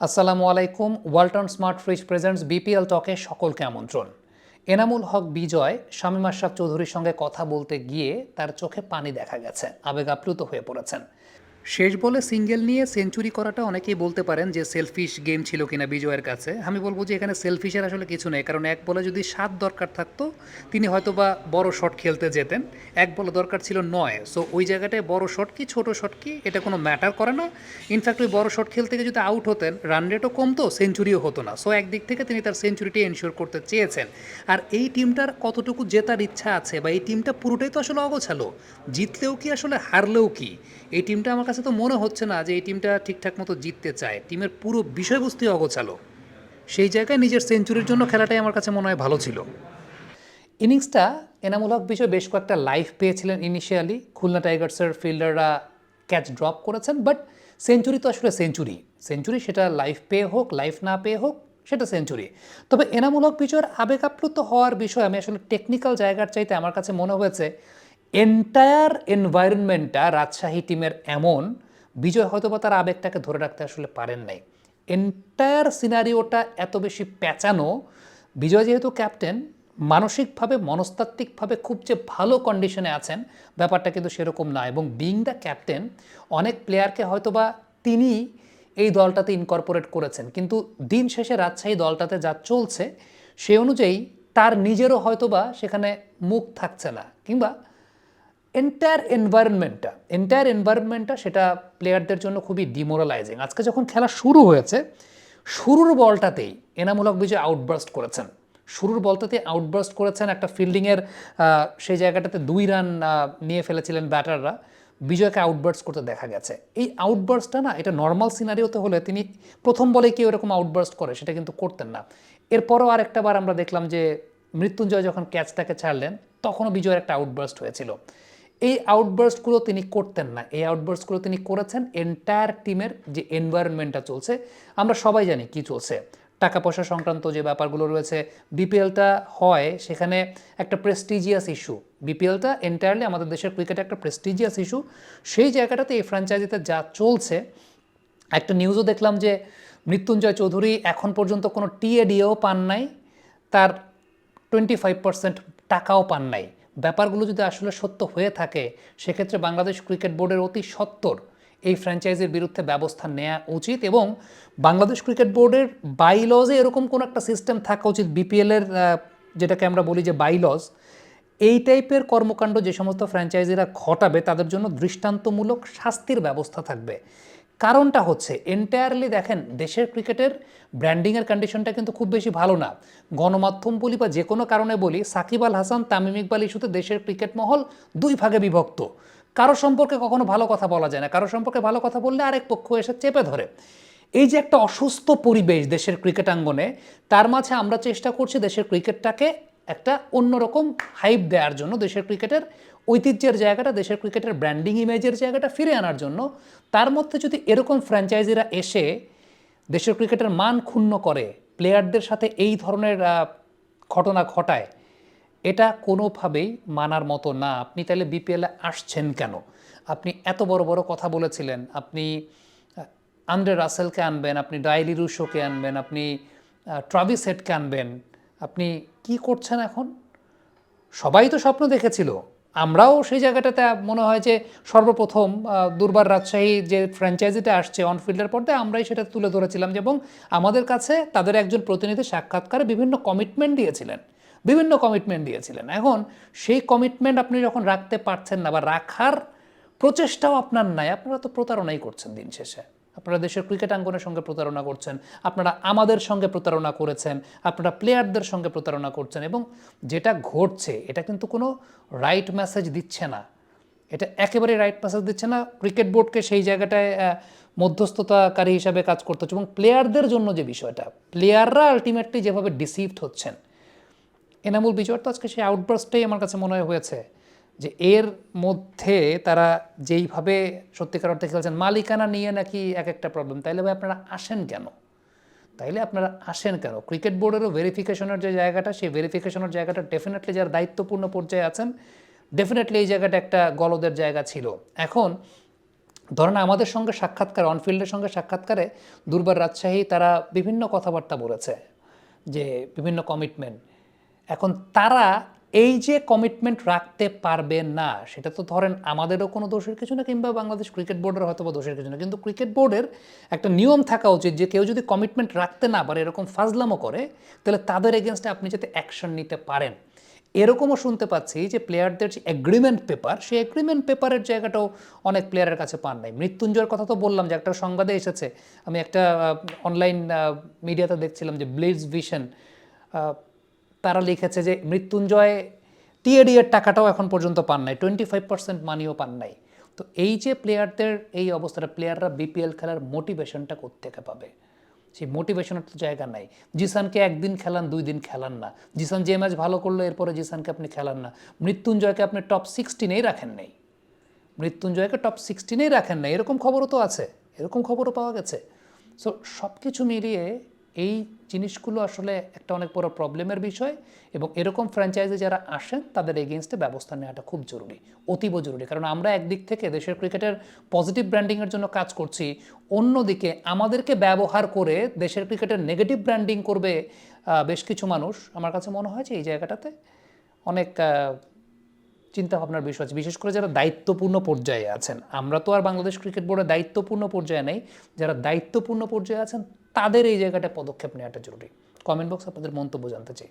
আসসালামু আলাইকুম। Walton smart fridge presents BPL টকে সকলকে আমন্ত্রণ। এনামুল হক বিজয় শামীম আশরাফ চৌধুরীর সঙ্গে কথা বলতে গিয়ে তার চোখে পানি দেখা গেছে, আবেগ আপ্লুত হয়ে পড়েছেন। শেষ বলে সিঙ্গেল নিয়ে সেঞ্চুরি করাটা অনেকেই বলতে পারেন যে সেলফিশ গেম ছিল কিনা বিজয়ের কাছে। আমি বলবো যে এখানে সেলফিশের আসলে কিছু নেই, কারণ এক বলে যদি 7 দরকার থাকতো তিনি হয়তো বা বড় শট খেলতে যেতেন। এক বলে দরকার ছিল 9, সো ওই জায়গাটায় বড় শট কি ছোট শট কি এটা কোনো ম্যাটার করে না। ইনফ্যাক্ট ওই বড় শট খেলতে গিয়ে যদি আউট হতেন রান রেটও কমতো, সেঞ্চুরিও হতো না। সো একদিক থেকে তিনি তার সেঞ্চুরিটি এনশিওর করতে চেয়েছেন। আর এই টিমটার কতটুকু জেতার ইচ্ছা আছে, বা এই টিমটা পুরোটাই তো আসলে অগোছালো। জিতলেও কি আসলে হারলেও কি, এই টিমটা আমার কাছে তো মনে হচ্ছে না যে এই টিমটা ঠিকঠাক মতো জিততে চায়। টিমের পুরো বিষয়বস্তুই অগোছালো। সেই জায়গায় নিজের সেঞ্চুরির জন্য খেলাটাই আমার কাছে মনে হয় ভালো ছিল। ইনিংসটা এনামুল হক বিষয়ে বেশ কয়েকটা লাইফ পেয়েছিলেন ইনিশিয়ালি। খুলনা টাইগার্সের ফিল্ডাররা ক্যাচ ড্রপ করেছেন, বাট সেঞ্চুরি তো আসলে সেঞ্চুরি। সেঞ্চুরি সেটা লাইফ পেয়ে হোক লাইফ না পেয়ে হোক, সেটা সেঞ্চুরি। তবে এনামুল হক বিজয়ের আবেগ আপ্লুত হওয়ার বিষয় আমি আসলে টেকনিক্যাল জায়গার চাইতে আমার কাছে মনে হয়েছে এন্টায়ার এনভায়রনমেন্টটা রাজশাহী টিমের এমন, বিজয় হয়তো বা তার আবেগটাকে ধরে রাখতে আসলে পারেন নাই। এন্টায়ার সিনারিওটা এত বেশি প্যাঁচানো, বিজয় যেহেতু ক্যাপ্টেন, মানসিকভাবে মনস্তাত্ত্বিকভাবে খুব যে ভালো কন্ডিশনে আছেন ব্যাপারটা কিন্তু সেরকম না। এবং বিইং দ্য ক্যাপ্টেন অনেক প্লেয়ারকে হয়তোবা তিনি এই দলটাতে ইনকর্পোরেট করেছেন, কিন্তু দিন শেষে রাজশাহী দলটাতে যা চলছে সেই অনুযায়ী তার নিজেরও হয়তোবা সেখানে মুখ থাকছে না, কিংবা এন্টায়ার এনভায়রনমেন্টটা সেটা প্লেয়ারদের জন্য খুবই ডিমোরালাইজিং। আজকে যখন খেলা শুরু হয়েছে, শুরুর বলটাতেই এনামুল হক বিজয় আউটবার্স্ট করেছেন। শুরুর বলটাতেই আউটবার্স্ট করেছেন, একটা ফিল্ডিংয়ের সেই জায়গাটাতে 2 রান নিয়ে ফেলেছিলেন ব্যাটাররা। বিজয়কে আউটবার্স্ট করতে দেখা গেছে। এই আউটবার্স্টটা না, এটা নর্মাল সিনারিওতে হলে তিনি প্রথম বলে কেউ এরকম আউটবার্স্ট করে সেটা কিন্তু করতেন না। এরপরও আরেকটা বার আমরা দেখলাম যে মৃত্যুঞ্জয় যখন ক্যাচটাকে ছাড়লেন তখনও বিজয়ের একটা আউটবার্স্ট হয়েছিল। এই আউটবার্স্টগুলো তিনি করতেন না, এই আউটবার্স্টগুলো তিনি করেছেন এন্টায়ার টিমের যে এনভায়রনমেন্টটা চলছে। আমরা সবাই জানি কি চলছে, টাকা পয়সা সংক্রান্ত যে ব্যাপারগুলো রয়েছে। বিপিএলটা হয় সেখানে একটা প্রেস্টিজিয়াস ইস্যু, বিপিএলটা এন্টায়ারলি আমাদের দেশের ক্রিকেটে একটা প্রেস্টিজিয়াস ইস্যু। সেই জায়গাটাতে এই ফ্র্যাঞ্চাইজিতে যা চলছে, একটা নিউজও দেখলাম যে মৃত্যুঞ্জয় চৌধুরী এখন পর্যন্ত কোনো টিএডিও পান নাই, তার 25% টাকাও পান নাই। ব্যাপারগুলো যদি আসলে সত্য হয়ে থাকে সেক্ষেত্রে বাংলাদেশ ক্রিকেট বোর্ডের অতি সত্বর এই ফ্র্যাঞ্চাইজির বিরুদ্ধে ব্যবস্থা নেওয়া উচিত। এবং বাংলাদেশ ক্রিকেট বোর্ডের বাইলজে এরকম কোনো একটা সিস্টেম থাকা উচিত, বিপিএলের যেটাকে আমরা বলি যে বাইলজ, এই টাইপের কর্মকাণ্ড যে সমস্ত ফ্র্যাঞ্চাইজিরা ঘটাবে তাদের জন্য দৃষ্টান্তমূলক শাস্তির ব্যবস্থা থাকবে। কারণটা হচ্ছে এন্টায়ারলি দেখেন, দেশের ক্রিকেটের ব্র্যান্ডিংয়ের কন্ডিশনটা কিন্তু খুব বেশি ভালো না। গণমাধ্যম বলি বা যে কোনো কারণে বলি, সাকিব আল হাসান তামিম ইকবাল ইস্যুতে দেশের ক্রিকেট মহল 2 ভাগে বিভক্ত। কারো সম্পর্কে কখনো ভালো কথা বলা যায় না, কারো সম্পর্কে ভালো কথা বললে আরেক পক্ষ এসে চেপে ধরে। এই যে একটা অসুস্থ পরিবেশ দেশের ক্রিকেটাঙ্গনে, তার মাঝে আমরা চেষ্টা করছি দেশের ক্রিকেটটাকে একটা অন্যরকম হাইপ দেওয়ার জন্য, দেশের ক্রিকেটের ঐতিহ্যের জায়গাটা, দেশের ক্রিকেটের ব্র্যান্ডিং ইমেজের জায়গাটা ফিরে আনার জন্য। তার মধ্যে যদি এরকম ফ্র্যাঞ্চাইজিরা এসে দেশের ক্রিকেটের মান ক্ষুণ্ণ করে, প্লেয়ারদের সাথে এই ধরনের ঘটনা ঘটায়, এটা কোনোভাবেই মানার মতো না। আপনি তাহলে বিপিএলে আসছেন কেন? আপনি এত বড় বড় কথা বলেছিলেন, আপনি আন্দ্রে রাসেলকে আনবেন, আপনি ডাইলি রুশোকে আনবেন, আপনি ট্রাভিস হেডকে আনবেন, আপনি কি করছেন এখন? সবাই তো স্বপ্ন দেখেছিল, আমরাও সেই জায়গাটাতে মনে হয় যে সর্বপ্রথম দুর্বার রাজশাহী যে ফ্র্যাঞ্চাইজিটা আসছে অনফিল্ডের পর্দায়, আমরাই সেটা তুলে ধরেছিলাম। এবং আমাদের কাছে তাদের একজন প্রতিনিধি সাক্ষাৎকারে বিভিন্ন কমিটমেন্ট দিয়েছিলেন। এখন সেই কমিটমেন্ট আপনি যখন রাখতে পারছেন না, বা রাখার প্রচেষ্টাও আপনার নাই, আপনারা তো প্রতারণাই করছেন দিন শেষে। আপনারা দেশের ক্রিকেট আঙ্গনের সঙ্গে প্রতারণা করছেন, আপনারা আমাদের সঙ্গে প্রতারণা করেছেন, আপনারা প্লেয়ারদের সঙ্গে প্রতারণা করছেন। এবং যেটা ঘটছে এটা কিন্তু কোনো রাইট মেসেজ দিচ্ছে না, এটা একেবারে রাইট মেসেজ দিচ্ছে না। ক্রিকেট বোর্ডকে সেই জায়গাটায় মধ্যস্থতাকারী হিসাবে কাজ করতে হচ্ছে। এবং প্লেয়ারদের জন্য যে বিষয়টা, প্লেয়াররা আলটিমেটলি যেভাবে ডিসিভড হচ্ছেন, এনামুল বিজয়ের তো আজকে সেই আউটবার্স্টটাই আমার কাছে মনে হয়েছে যে এর মধ্যে তারা যেইভাবে সত্যিকার অর্থে খেলছেন, মালিকানা নিয়ে নাকি এক একটা প্রবলেম। তাইলে ভাই আপনারা আসেন কেন? ক্রিকেট বোর্ডেরও ভেরিফিকেশনের যে জায়গাটা, সেই ভেরিফিকেশনের জায়গাটা ডেফিনেটলি যারা দায়িত্বপূর্ণ পর্যায়ে আছেন, ডেফিনেটলি এই জায়গাটা একটা গলদের জায়গা ছিল। এখন ধরেন আমাদের সঙ্গে সাক্ষাৎকার, অনফিল্ডের সঙ্গে সাক্ষাৎকারে দুর্বার রাজশাহী তারা বিভিন্ন কথাবার্তা বলেছে যে বিভিন্ন কমিটমেন্ট। এখন তারা এই যে কমিটমেন্ট রাখতে পারবে না, সেটা তো ধরেন আমাদেরও কোনো দোষের কিছু না, কিংবা বাংলাদেশ ক্রিকেট বোর্ডের হয়তো বা দোষের কিছু না, কিন্তু ক্রিকেট বোর্ডের একটা নিয়ম থাকা উচিত যে কেউ যদি কমিটমেন্ট রাখতে না পারে, এরকম ফাজলামো করে, তাহলে তাদের এগেনস্টে আপনি যাতে অ্যাকশন নিতে পারেন। এরকমও শুনতে পাচ্ছি যে প্লেয়ারদের যে এগ্রিমেন্ট পেপার, সেই এগ্রিমেন্ট পেপারের জায়গাটাও অনেক প্লেয়ারের কাছে পান নাই। মৃত্যুঞ্জয়ের কথা তো বললাম যে একটা সংবাদে এসেছে, আমি একটা অনলাইন মিডিয়াতে দেখছিলাম যে ব্লিটজ ভিশন তারা লিখেছে যে মৃত্যুঞ্জয় টিএডি এর টাকাটাও এখন পর্যন্ত পান নাই, 25% মানিও পান নাই। তো এই যে প্লেয়ারদের এই অবস্থাটা, প্লেয়াররা বিপিএল খেলার মোটিভেশনটা কোত্থেকে পাবে? সেই মোটিভেশনের তো জায়গা নাই। জিসানকে একদিন খেলান, 2 দিন খেলান না। জিসান যে ম্যাচ ভালো করলো এরপরে জিসানকে আপনি খেলান না। মৃত্যুঞ্জয়কে আপনি টপ 16-এই রাখেন নাই, মৃত্যুঞ্জয়কে টপ 16-এই রাখেন নাই, এরকম খবরও তো আছে, এরকম খবরও পাওয়া গেছে। সো সব কিছু মিলিয়ে এই জিনিসগুলো আসলে একটা অনেক বড় প্রবলেমের বিষয়, এবং এরকম ফ্র্যাঞ্চাইজি যারা আসেন তাদের এগেনস্টে ব্যবস্থা নেওয়াটা খুব জরুরি, অতীব জরুরি। কারণ আমরা একদিক থেকে দেশের ক্রিকেটের পজিটিভ ব্র্যান্ডিংয়ের জন্য কাজ করছি, অন্যদিকে আমাদেরকে ব্যবহার করে দেশের ক্রিকেটের নেগেটিভ ব্র্যান্ডিং করবে বেশ কিছু মানুষ। আমার কাছে মনে হয় যে এই জায়গাটাতে অনেক চিন্তা ভাবনার বিষয় আছে, বিশেষ করে যারা দায়িত্বপূর্ণ পর্যায়ে আছেন। আমরা তো আর বাংলাদেশ ক্রিকেট বোর্ডে দায়িত্বপূর্ণ পর্যায়ে নেই, যারা দায়িত্বপূর্ণ পর্যায়ে আছেন তাদের এই জায়গাটা পদক্ষেপ নেওয়াটা জরুরি। কমেন্ট বক্সে আপনাদের মন্তব্য জানতে চাই।